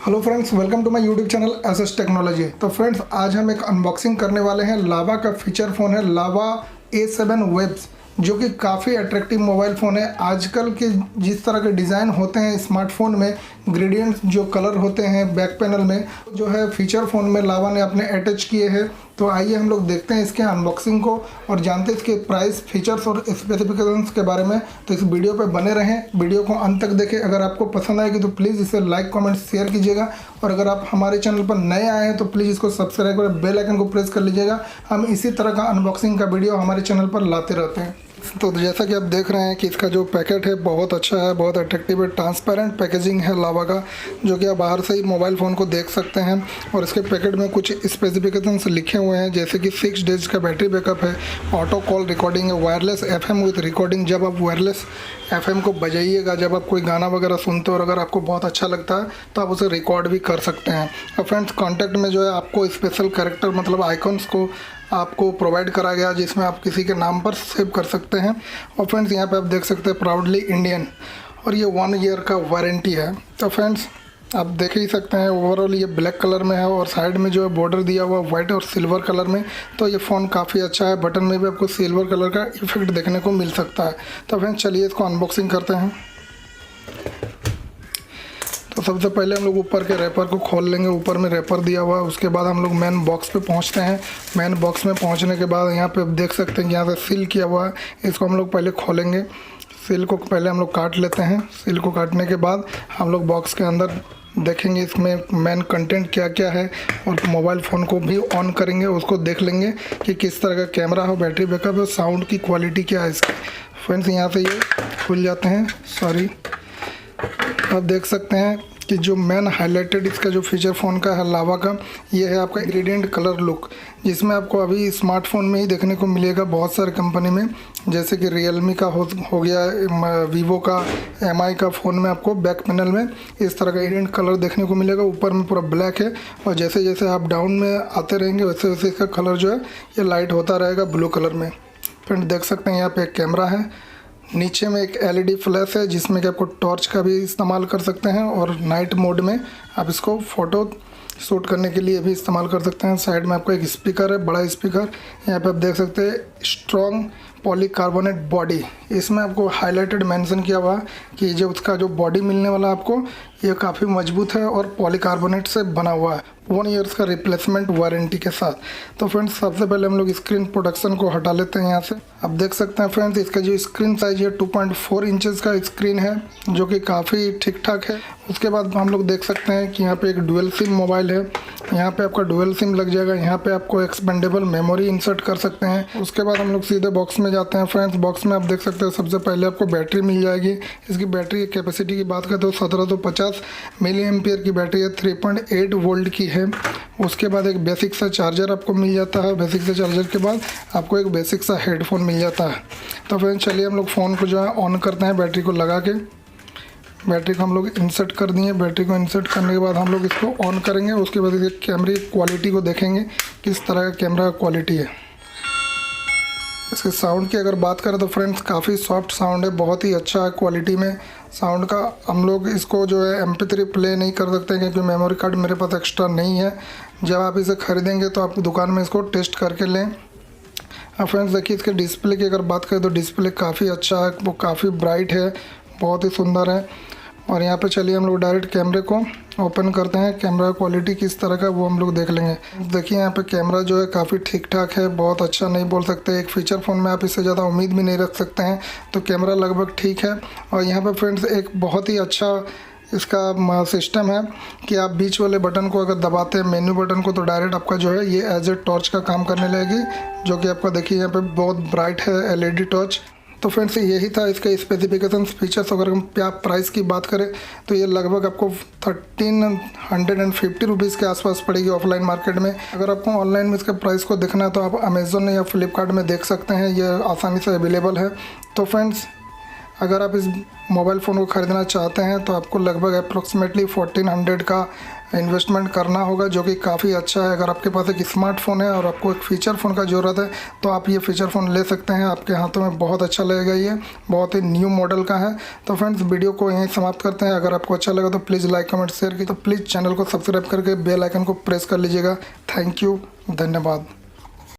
Hello friends, welcome to my YouTube channel SS technology. तो friends, आज हम एक अनबॉक्सिंग करने वाले हैं। लावा का फीचर फ़ोन है लावा A7 वेब्स, जो कि काफ़ी अट्रैक्टिव मोबाइल फ़ोन है। आजकल के जिस तरह के डिज़ाइन होते हैं स्मार्टफोन में, ग्रेडियंट्स जो कलर होते हैं बैक पैनल में, जो है फीचर फ़ोन में लावा ने अपने अटैच किए हैं। तो आइए हम लोग देखते हैं इसके अनबॉक्सिंग को और जानते हैं इसके प्राइस, फीचर्स और स्पेसिफिकेशंस के बारे में। तो इस वीडियो पे बने रहें, वीडियो को अंत तक देखें। अगर आपको पसंद आएगी तो प्लीज़ इसे लाइक, कमेंट, शेयर कीजिएगा। और अगर आप हमारे चैनल पर नए आए हैं तो प्लीज़ इसको सब्सक्राइब कर बेल आइकन को प्रेस कर लीजिएगा। हम इसी तरह का अनबॉक्सिंग का वीडियो हमारे चैनल पर लाते रहते हैं। तो जैसा कि आप देख रहे हैं कि इसका जो पैकेट है बहुत अच्छा है, बहुत अट्रैक्टिव है। ट्रांसपेरेंट पैकेजिंग है लावा का, जो कि आप बाहर से ही मोबाइल फ़ोन को देख सकते हैं। और इसके पैकेट में कुछ स्पेसिफिकेशंस लिखे हुए हैं, जैसे कि 6 डेज का बैटरी बैकअप है, ऑटो कॉल रिकॉर्डिंग है, वायरलेस FM विथ रिकॉर्डिंग। जब आप वायरलेस FM को बजाइएगा, जब आप कोई गाना वगैरह सुनते हो और अगर आपको बहुत अच्छा लगता है तो आप उसे रिकॉर्ड भी कर सकते हैं। और फ्रेंड्स, कॉन्टैक्ट में जो है आपको स्पेशल कैरेक्टर मतलब आइकॉन्स को आपको प्रोवाइड करा गया, जिसमें आप किसी के नाम पर सेव कर सकते हैं। और फ्रेंड्स, यहाँ पे आप देख सकते हैं प्राउडली इंडियन, और ये 1 ईयर का वारंटी है। तो फ्रेंड्स, आप देख ही सकते हैं ओवरऑल ये ब्लैक कलर में है और साइड में जो है बॉर्डर दिया हुआ वाइट और सिल्वर कलर में। तो ये फ़ोन काफ़ी अच्छा है। बटन में भी आपको सिल्वर कलर का इफेक्ट देखने को मिल सकता है। तो फ्रेंड्स, चलिए इसको अनबॉक्सिंग करते हैं। तो सबसे पहले हम लोग ऊपर के रैपर को खोल लेंगे। ऊपर में रैपर दिया हुआ है। उसके बाद हम लोग मेन बॉक्स पे पहुंचते हैं। मेन बॉक्स में पहुंचने के बाद यहाँ पे आप देख सकते हैं कि यहाँ से सील किया हुआ है। इसको हम लोग पहले खोलेंगे। सील को पहले हम लोग काट लेते हैं। सील को काटने के बाद हम लोग बॉक्स के अंदर देखेंगे इसमें मेन कंटेंट क्या क्या है, और मोबाइल फ़ोन को भी ऑन करेंगे, उसको देख लेंगे कि किस तरह का कैमरा हो, बैटरी बैकअप है, साउंड की क्वालिटी क्या है इसकी। फ्रेंड्स, यहाँ से ये खुल जाते हैं। सॉरी, आप देख सकते हैं कि जो मेन हाईलाइटेड इसका जो फीचर फ़ोन का है लावा का, ये है आपका ग्रेडियंट कलर लुक, जिसमें आपको अभी स्मार्टफोन में ही देखने को मिलेगा बहुत सारे कंपनी में, जैसे कि रियलमी का हो गया, वीवो का, MI का फ़ोन में आपको बैक पैनल में इस तरह का ग्रेडियंट कलर देखने को मिलेगा। ऊपर में पूरा ब्लैक है, और जैसे जैसे आप डाउन में आते रहेंगे वैसे वैसे इसका कलर जो है ये लाइट होता रहेगा ब्लू कलर में। फ्रेंड, देख सकते हैं यहाँ पे एक कैमरा है, नीचे में एक LED फ्लैश है जिसमें कि आपको टॉर्च का भी इस्तेमाल कर सकते हैं, और नाइट मोड में आप इसको फ़ोटो शूट करने के लिए भी इस्तेमाल कर सकते हैं। साइड में आपको एक स्पीकर है, बड़ा स्पीकर। यहाँ पे आप देख सकते हैं स्ट्रॉन्ग पॉलीकार्बोनेट बॉडी। इसमें आपको हाईलाइटेड मेंशन किया हुआ है कि जो उसका जो बॉडी मिलने वाला आपको, ये काफ़ी मजबूत है और पॉलीकार्बोनेट से बना हुआ है, 1 ईयर्स का रिप्लेसमेंट वारंटी के साथ। तो फ्रेंड्स, सबसे पहले हम लोग स्क्रीन प्रोटेक्शन को हटा लेते हैं यहाँ से। आप देख सकते हैं फ्रेंड्स, इसका जो स्क्रीन साइज है 2.4 इंचेस का स्क्रीन है, जो कि काफ़ी ठीक ठाक है। उसके बाद हम लोग देख सकते हैं कि यहाँ पे एक डुअल सिम मोबाइल है। यहाँ पे आपका डुअल सिम लग जाएगा। यहाँ पे आपको एक्सपेंडेबल मेमोरी इंसर्ट कर सकते हैं। उसके बाद हम लोग सीधे बॉक्स में जाते हैं। फ्रेंड्स, बॉक्स में आप देख सकते हैं सबसे पहले आपको बैटरी मिल जाएगी। इसकी बैटरी कैपेसिटी की बात करें तो 1750 मिली एम्पियर की बैटरी है, 3.8 वोल्ट की है। उसके बाद एक बेसिक सा चार्जर आपको मिल जाता है। बेसिक से चार्जर के बाद आपको एक बेसिक सा हेडफोन मिल जाता है। तो फ्रेंड्स, चलिए हम लोग फ़ोन को जो है ऑन करते हैं। बैटरी को लगा के बैटरी को हम लोग इंसर्ट कर दिए। बैटरी को इंसर्ट करने के बाद हम लोग इसको ऑन करेंगे। उसके बाद इसके कैमरे की क्वालिटी को देखेंगे, किस तरह का कैमरा क्वालिटी है। इसके साउंड की अगर बात करें तो फ्रेंड्स, काफ़ी सॉफ्ट साउंड है, बहुत ही अच्छा है क्वालिटी में साउंड का। हम लोग इसको जो है MP3 प्ले नहीं कर सकते क्योंकि मेमोरी कार्ड मेरे पास एक्स्ट्रा नहीं है। जब आप इसे ख़रीदेंगे तो आप दुकान में इसको टेस्ट करके लें। अब फ्रेंड्स, देखिए इसके डिस्प्ले की अगर बात करें तो डिस्प्ले काफ़ी अच्छा है, वो काफ़ी ब्राइट है, बहुत ही सुंदर है। और यहाँ पे चलिए हम लोग डायरेक्ट कैमरे को ओपन करते हैं। कैमरा क्वालिटी किस तरह का वो हम लोग देख लेंगे। देखिए यहाँ पे कैमरा जो है काफ़ी ठीक ठाक है, बहुत अच्छा नहीं बोल सकते। एक फीचर फ़ोन में आप इससे ज़्यादा उम्मीद भी नहीं रख सकते हैं, तो कैमरा लगभग ठीक है। और यहाँ पे फ्रेंड्स, एक बहुत ही अच्छा इसका सिस्टम है कि आप बीच वाले बटन को अगर दबाते हैं, मेन्यू बटन को, तो डायरेक्ट आपका जो है ये एज ए टॉर्च का काम करने लगेगी, जो कि आपका देखिए यहाँ पे बहुत ब्राइट है LED टॉर्च। तो फ्रेंड्स, यही था इसका स्पेसिफिकेशन फीचर्स। अगर हम प्राइस की बात करें तो ये लगभग आपको 1350 रुपीज़ के आसपास पड़ेगी ऑफलाइन मार्केट में। अगर आपको ऑनलाइन में इसका प्राइस को देखना है तो आप अमेज़ोन या फ्लिपकार्ट में देख सकते हैं, ये आसानी से अवेलेबल है। तो फ्रेंड्स, अगर आप इस मोबाइल फ़ोन को ख़रीदना चाहते हैं तो आपको लगभग अप्रॉक्सीमेटली 1400 का इन्वेस्टमेंट करना होगा, जो कि काफ़ी अच्छा है। अगर आपके पास एक स्मार्टफ़ोन है और आपको एक फ़ीचर फ़ोन का ज़रूरत है तो आप ये फ़ीचर फ़ोन ले सकते हैं। आपके हाथों में बहुत अच्छा लगेगा, ये बहुत ही न्यू मॉडल का है। तो फ्रेंड्स, वीडियो को यहीं समाप्त करते हैं। अगर आपको अच्छा लगा तो प्लीज़ लाइक कमेंट शेयर की, तो प्लीज़ चैनल को सब्सक्राइब करके बेल आइकन को प्रेस कर लीजिएगा। थैंक यू, धन्यवाद।